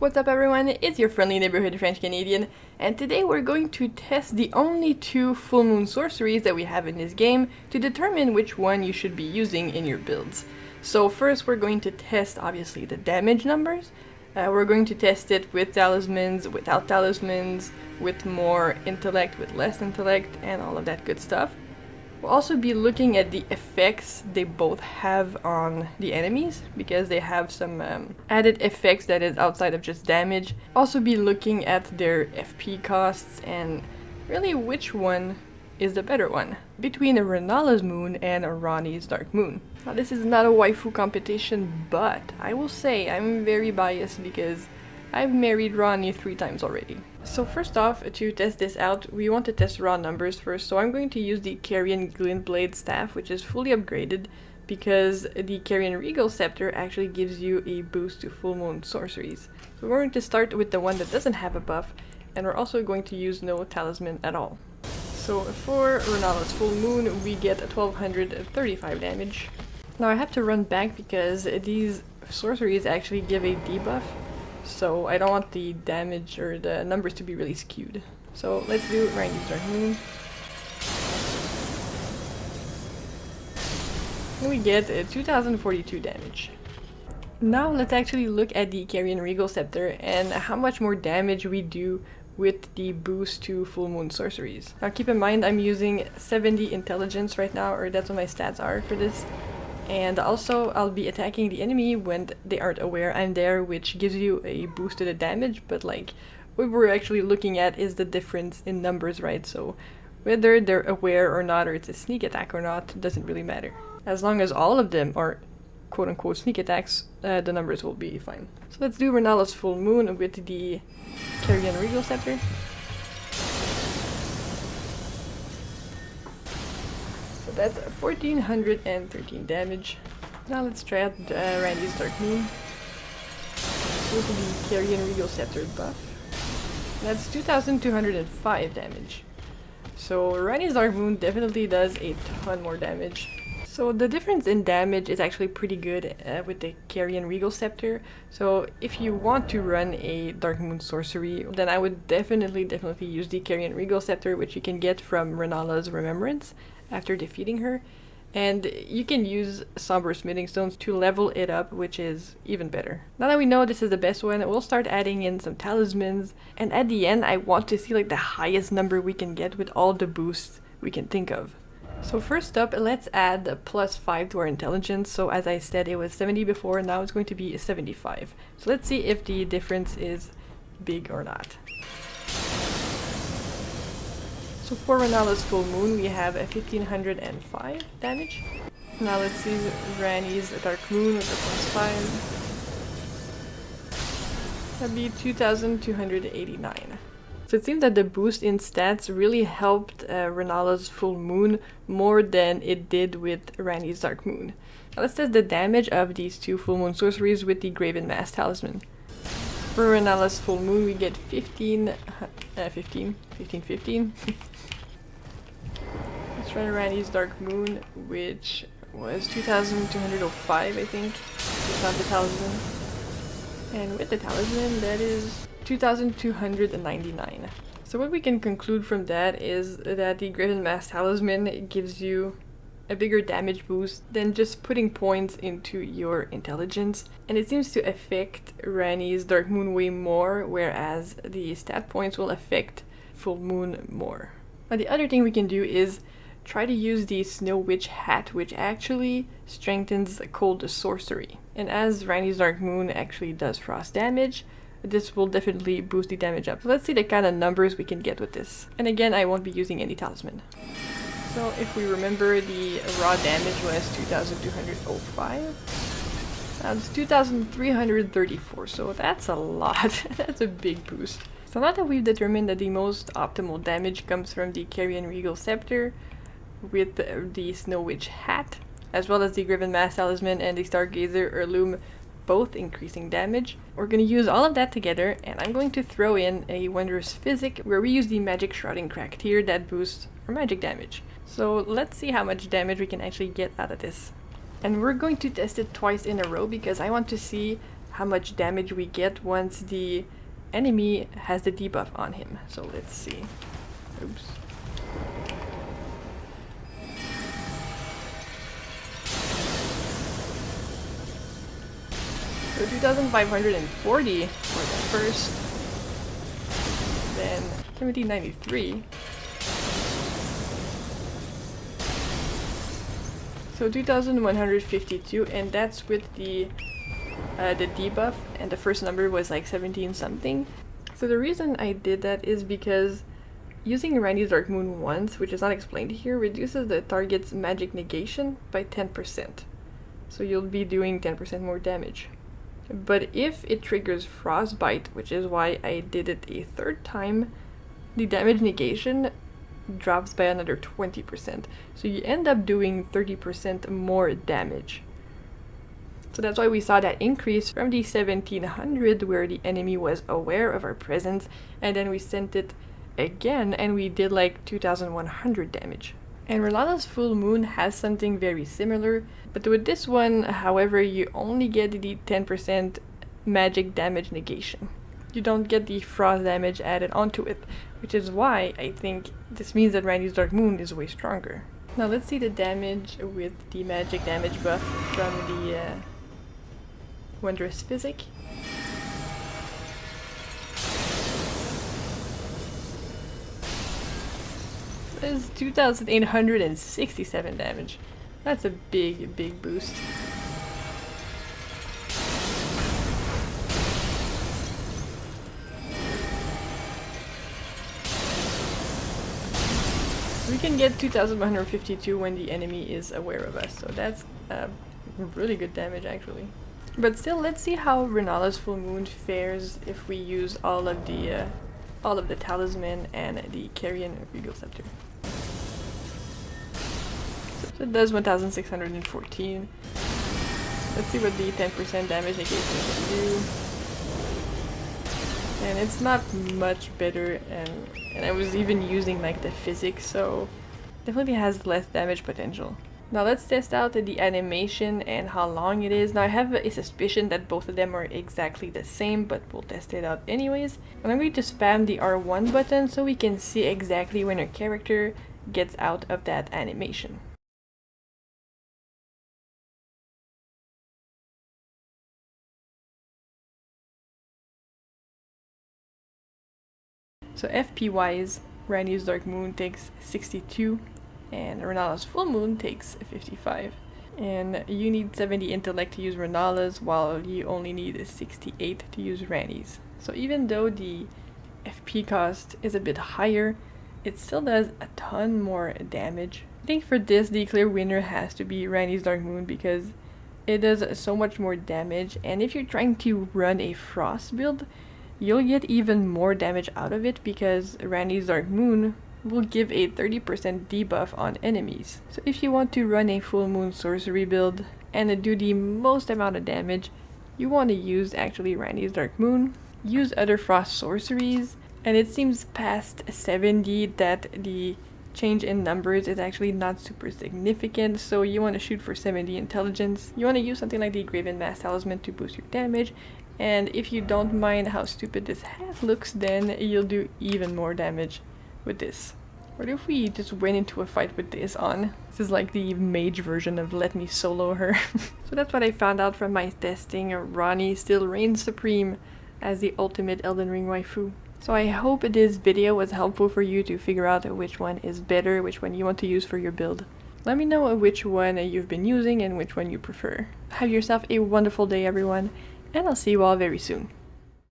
What's up everyone, it's your friendly neighborhood French Canadian, and today we're going to test the only two full moon sorceries that we have in this game to determine which one you should be using in your builds. So first we're going to test obviously the damage numbers. We're going to test it with talismans, without talismans, with more intellect, with less intellect, and all of that good stuff. We'll also be looking at the effects they both have on the enemies, because they have some added effects that is outside of just damage. Also be looking at their FP costs and really which one is the better one between a Rennala's Moon and a Ranni's Dark Moon. Now this is not a waifu competition, but I will say I'm very biased because I've married Ranni 3 times already. So first off, to test this out, we want to test raw numbers first, so I'm going to use the Carian Glintblade staff, which is fully upgraded, because the Carian Regal Scepter actually gives you a boost to full moon sorceries. So we're going to start with the one that doesn't have a buff, and we're also going to use no talisman at all. So for Rennala's full moon, we get 1235 damage. Now I have to run back because these sorceries actually give a debuff, so I don't want the damage or the numbers to be really skewed. So let's do Ranni's Dark Moon. And we get 2042 damage. Now let's actually look at the Carian Regal Scepter and how much more damage we do with the boost to full moon sorceries. Now keep in mind I'm using 70 intelligence right now, or that's what my stats are for this. And also I'll be attacking the enemy when they aren't aware I'm there, which gives you a boost to the damage, but like what we're actually looking at is the difference in numbers, right? So whether they're aware or not, or it's a sneak attack or not, doesn't really matter. As long as all of them are quote-unquote sneak attacks, the numbers will be fine. So let's do Rennala's full moon with the Carian Regal Scepter. So that's 1413 damage. Now let's try out Ranni's Dark Moon with the Carian Regal Scepter buff. That's 2205 damage. So Ranni's Dark Moon definitely does a ton more damage. So the difference in damage is actually pretty good with the Carian Regal Scepter. So if you want to run a Dark Moon sorcery, then I would definitely use the Carian Regal Scepter, which you can get from Rennala's Remembrance after defeating her. And you can use Somber Smithing Stones to level it up, which is even better. Now that we know this is the best one, we'll start adding in some talismans. And at the end, I want to see like the highest number we can get with all the boosts we can think of. So first up, let's add +5 to our intelligence. So as I said, it was 70 before, now it's going to be 75. So let's see if the difference is big or not. So for Rennala's full moon, we have 1505 damage. Now let's see Ranni's Dark Moon with the +5. That'd be 2289. So it seems that the boost in stats really helped Rennala's full moon more than it did with Ranni's Dark Moon. Now let's test the damage of these two full moon sorceries with the Graven Mass Talisman. For Rennala's full moon, we get 15. Let's try Ranni's Dark Moon, which was 2205, I think, without the talisman. And with the talisman, that is 2299. So what we can conclude from that is that the Graven Mass Talisman gives you a bigger damage boost than just putting points into your intelligence, and it seems to affect Ranni's Dark Moon way more, whereas the stat points will affect Full Moon more. Now the other thing we can do is try to use the Snow Witch hat, which actually strengthens Cold Sorcery. And as Ranni's Dark Moon actually does frost damage, this will definitely boost the damage up. So let's see the kind of numbers we can get with this. And again, I won't be using any talisman. So if we remember, the raw damage was 2205. Now it's 2334, so that's a lot. That's a big boost. So now that we've determined that the most optimal damage comes from the Carian Regal Scepter with the Snow Witch hat, as well as the Graven Mass Talisman and the Stargazer Heirloom both increasing damage, we're going to use all of that together, and I'm going to throw in a Wondrous Physic where we use the Magic Shrouding Crack tier that boosts our magic damage. So let's see how much damage we can actually get out of this. And we're going to test it twice in a row because I want to see how much damage we get once the enemy has the debuff on him. So let's see. Oops. So 2,540 for the first, then 1793. So 2,152, and that's with the debuff, and the first number was like 17 something. So the reason I did that is because using Ranni's Dark Moon once, which is not explained here, reduces the target's magic negation by 10%. So you'll be doing 10% more damage. But if it triggers Frostbite, which is why I did it a third time, the damage negation drops by another 20%. So you end up doing 30% more damage. So that's why we saw that increase from the 1700 where the enemy was aware of our presence, and then we sent it again and we did like 2100 damage. And Rennala's Full Moon has something very similar, but with this one, however, you only get the 10% magic damage negation. You don't get the frost damage added onto it, which is why I think this means that Ranni's Dark Moon is way stronger. Now let's see the damage with the magic damage buff from the Wondrous Physic. That is 2,867 damage. That's a big, big boost. We can get 2,152 when the enemy is aware of us, so that's really good damage actually. But still, let's see how Rennala's Full Moon fares if we use all of the Talisman and the Carian Regal Scepter. So it does 1,614. Let's see what the 10% damage negation can do. And it's not much better, and I was even using like the physics, so definitely has less damage potential. Now let's test out the animation and how long it is. Now I have a suspicion that both of them are exactly the same, but we'll test it out anyways. And I'm going to spam the R1 button so we can see exactly when our character gets out of that animation. So FP wise, Ranni's Dark Moon takes 62 and Rennala's Full Moon takes 55. And you need 70 intellect to use Rennala's, while you only need 68 to use Ranni's. So even though the FP cost is a bit higher, it still does a ton more damage. I think for this, the clear winner has to be Ranni's Dark Moon because it does so much more damage, and if you're trying to run a Frost build, you'll get even more damage out of it because Ranni's Dark Moon will give a 30% debuff on enemies. So if you want to run a Full Moon sorcery build and do the most amount of damage, you want to use actually Ranni's Dark Moon. Use other Frost sorceries, and it seems past 70 that the change in numbers is actually not super significant, so you want to shoot for 70 intelligence. You want to use something like the Graven Mass Talisman to boost your damage, and if you don't mind how stupid this hat looks, then you'll do even more damage with this. What if we just went into a fight with this on? This is like the mage version of let me solo her. So that's what I found out from my testing. Ranni still reigns supreme as the ultimate Elden Ring waifu. So I hope this video was helpful for you to figure out which one is better, which one you want to use for your build. Let me know which one you've been using and which one you prefer. Have yourself a wonderful day, everyone, and I'll see you all very soon.